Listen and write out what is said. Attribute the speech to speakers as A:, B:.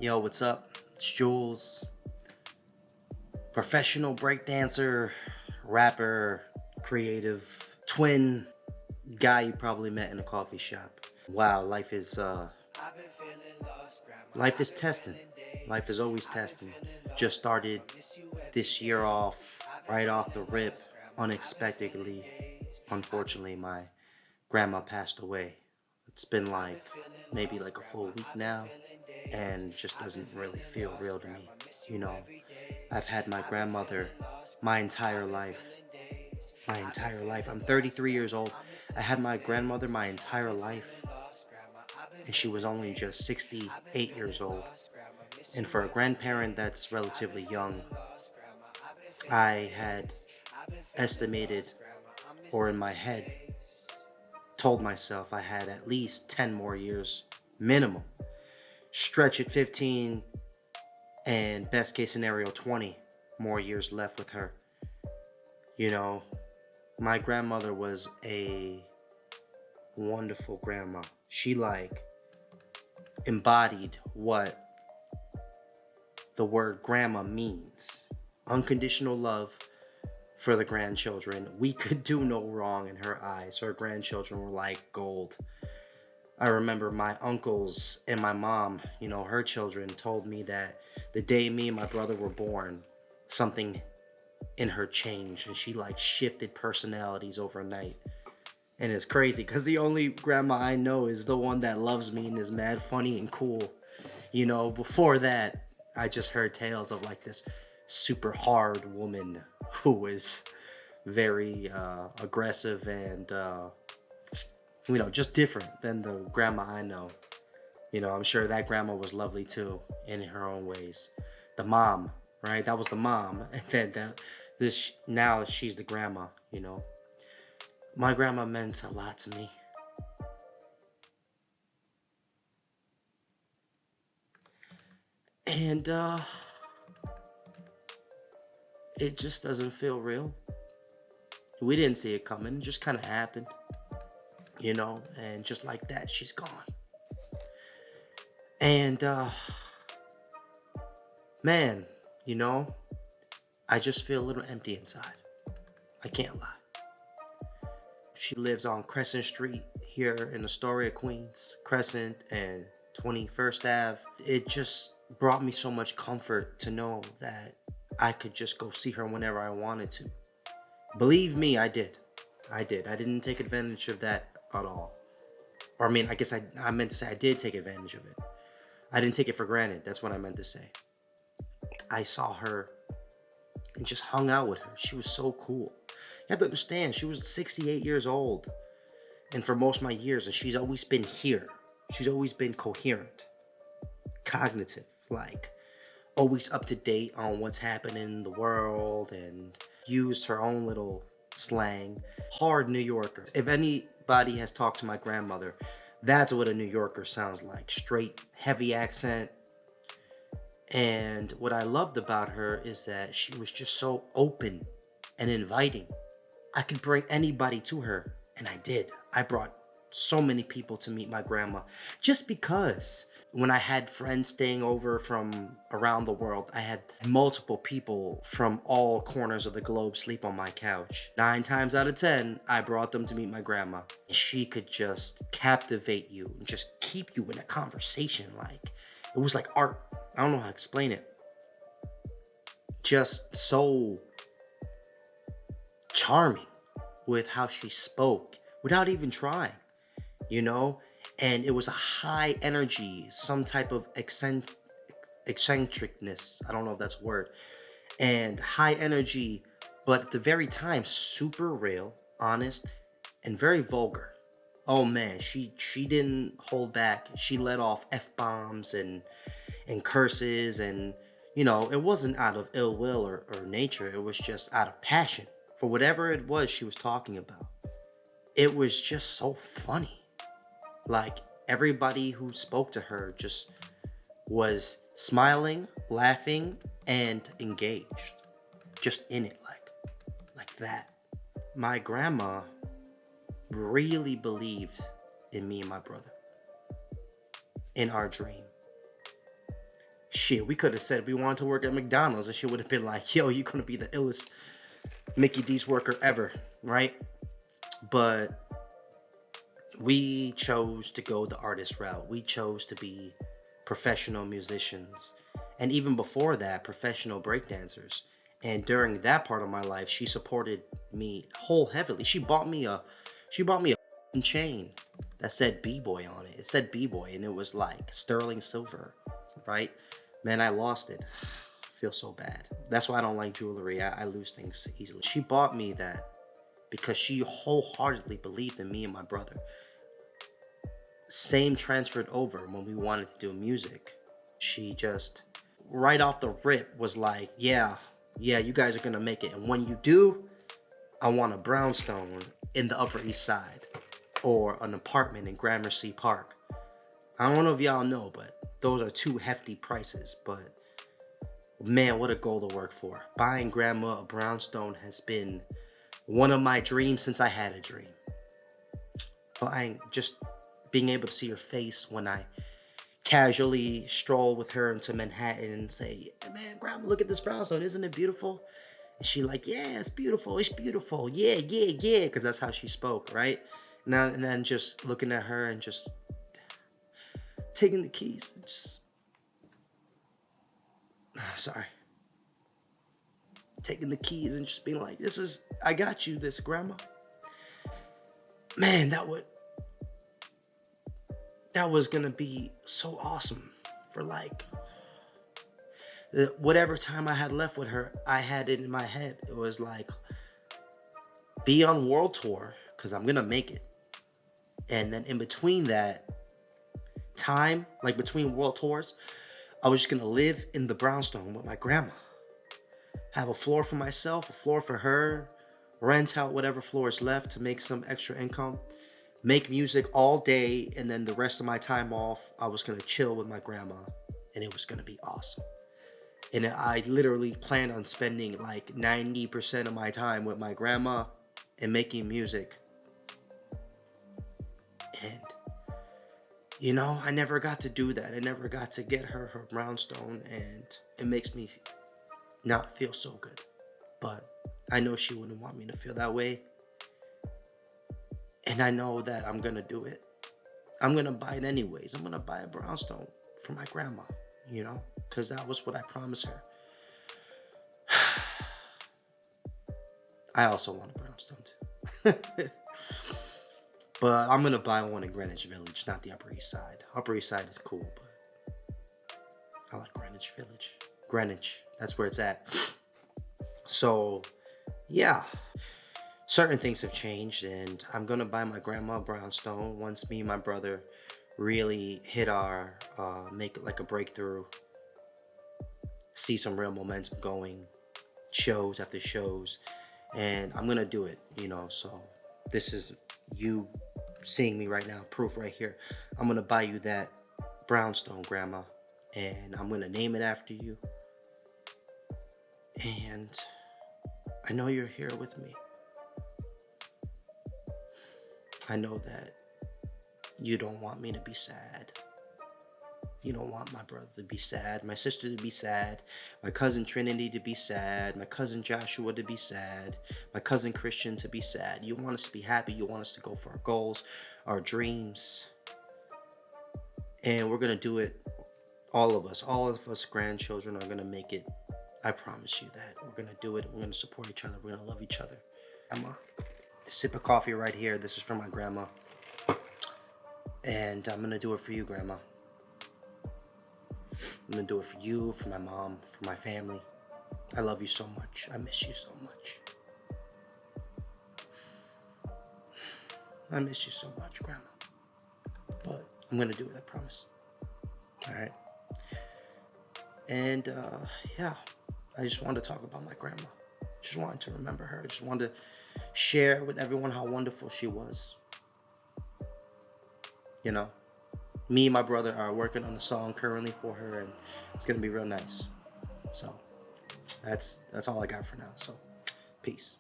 A: Yo, what's up? It's Julz, professional breakdancer, rapper, creative, twin guy you probably met in a coffee shop. Wow, life is testing. Life is always testing. Just started this year off, right off the rip, unexpectedly. Unfortunately, my grandma passed away. It's been maybe like a full week now, and it just doesn't really feel real to me. You know, I've had my grandmother my entire life. My entire life. I'm 33 years old. I had my grandmother my entire life, and she was only just 68 years old. And for a grandparent that's relatively young, I had estimated, or in my head, told myself I had at least 10 more years minimum. Stretch it 15, and best case scenario 20 more years left with her. You know, my grandmother was a wonderful grandma. She embodied what the word grandma means. Unconditional love for the grandchildren. We could do no wrong in her eyes. Her grandchildren were like gold. I remember my uncles and my mom, her children, told me that the day me and my brother were born, something in her changed, and she shifted personalities overnight. And it's crazy because the only grandma I know is the one that loves me and is mad funny and cool. Before that, I just heard tales of this super hard woman who was very aggressive and just different than the grandma I know. I'm sure that grandma was lovely too in her own ways. The mom, right? That was the mom, and then now she's the grandma. My grandma meant a lot to me. And it just doesn't feel real. We didn't see it coming. It just kind of happened. And just like that, she's gone. And man, I just feel a little empty inside. I can't lie. She lives on Crescent Street here in Astoria, Queens. Crescent and 21st Ave. It just brought me so much comfort to know that I could just go see her whenever I wanted to. Believe me, I did. I didn't take advantage of that at all. Or I guess I meant to say I did take advantage of it. I didn't take it for granted. That's what I meant to say. I saw her and just hung out with her. She was so cool. You have to understand, she was 68 years old. And for most of my years, and she's always been here. She's always been coherent, cognitive, always up to date on what's happening in the world, and used her own little slang. Hard New Yorker. If anybody has talked to my grandmother, that's what a New Yorker sounds like. Straight, heavy accent. And what I loved about her is that she was just so open and inviting. I could bring anybody to her, and I did. I brought so many people to meet my grandma just because when I had friends staying over from around the world, I had multiple people from all corners of the globe sleep on my couch. 9 times out of 10, I brought them to meet my grandma. She could just captivate you and just keep you in a conversation. It was like art. I don't know how to explain it. Just so charming with how she spoke without even trying, and it was a high energy, some type of eccentricness. I don't know if that's a word. And high energy, but at the very time, super real, honest, and very vulgar. Oh man, she didn't hold back. She let off F-bombs and curses, and it wasn't out of ill will or nature. It was just out of passion for whatever it was she was talking about. It was just so funny. Everybody who spoke to her just was smiling, laughing, and engaged. Just in it, like that. My grandma really believed in me and my brother, in our dream. Shit, we could have said we wanted to work at McDonald's and she would have been like, yo, you're gonna be the illest Mickey D's worker ever, right? But we chose to go the artist route. We chose to be professional musicians. And even before that, professional breakdancers. And during that part of my life, she supported me whole heavily. She bought me a chain that said B-Boy on it. It said B-Boy and it was like sterling silver, right? Man, I lost it. I feel so bad. That's why I don't like jewelry. I lose things easily. She bought me that because she wholeheartedly believed in me and my brother. Same transferred over when we wanted to do music. She just, right off the rip, was like, yeah, you guys are gonna make it. And when you do, I want a brownstone in the Upper East Side or an apartment in Gramercy Park. I don't know if y'all know, but those are two hefty prices. But man, what a goal to work for. Buying grandma a brownstone has been one of my dreams since I had a dream. Buying, just being able to see her face when I casually stroll with her into Manhattan and say, hey man, grandma, look at this brownstone. Isn't it beautiful? And she like, yeah, it's beautiful. It's beautiful. Yeah. Because that's how she spoke, right? And then just looking at her and just taking the keys. And just, sorry. Taking the keys and just being like, I got you this, grandma. Man, that was gonna be so awesome for like whatever time I had left with her. I had it in my head. It was like, be on world tour because I'm gonna make it. And then in between that time, like between world tours, I was just gonna live in the brownstone with my grandma. Have a floor for myself, a floor for her, rent out whatever floor is left to make some extra income. Make music all day, and then the rest of my time off, I was gonna chill with my grandma, and it was gonna be awesome. And I literally planned on spending like 90% of my time with my grandma and making music. And, you know, I never got to do that. I never got to get her brownstone, and it makes me not feel so good. But I know she wouldn't want me to feel that way. And I know that I'm gonna do it. I'm gonna buy it anyways. I'm gonna buy a brownstone for my grandma, you know, because that was what I promised her. I also want a brownstone too. But I'm gonna buy one in Greenwich Village, not the Upper East Side. Upper East Side is cool, but I like Greenwich Village. Greenwich, that's where it's at. So, yeah. Certain things have changed, and I'm gonna buy my grandma a brownstone once me and my brother really hit our make it like a breakthrough, see some real momentum going, shows after shows, and I'm gonna do it, you know. So this is you seeing me right now, proof right here. I'm gonna buy you that brownstone, grandma, and I'm gonna name it after you, and I know you're here with me. I know that you don't want me to be sad. You don't want my brother to be sad, my sister to be sad, my cousin Trinity to be sad, my cousin Joshua to be sad, my cousin Christian to be sad. You want us to be happy. You want us to go for our goals, our dreams. And we're going to do it. All of us grandchildren are going to make it. I promise you that. We're going to do it. We're going to support each other. We're going to love each other. Emma. Sip of coffee right here. This is for my grandma. And I'm gonna do it for you, grandma. I'm gonna do it for you, for my mom, for my family. I love you so much. I miss you so much. I miss you so much, grandma. But I'm gonna do it, I promise. Alright. And yeah, I just wanted to talk about my grandma. Just wanted to remember her. Just wanted to share with everyone how wonderful she was. You know, me and my brother are working on a song currently for her, and it's gonna be real nice. So that's all I got for now. So peace.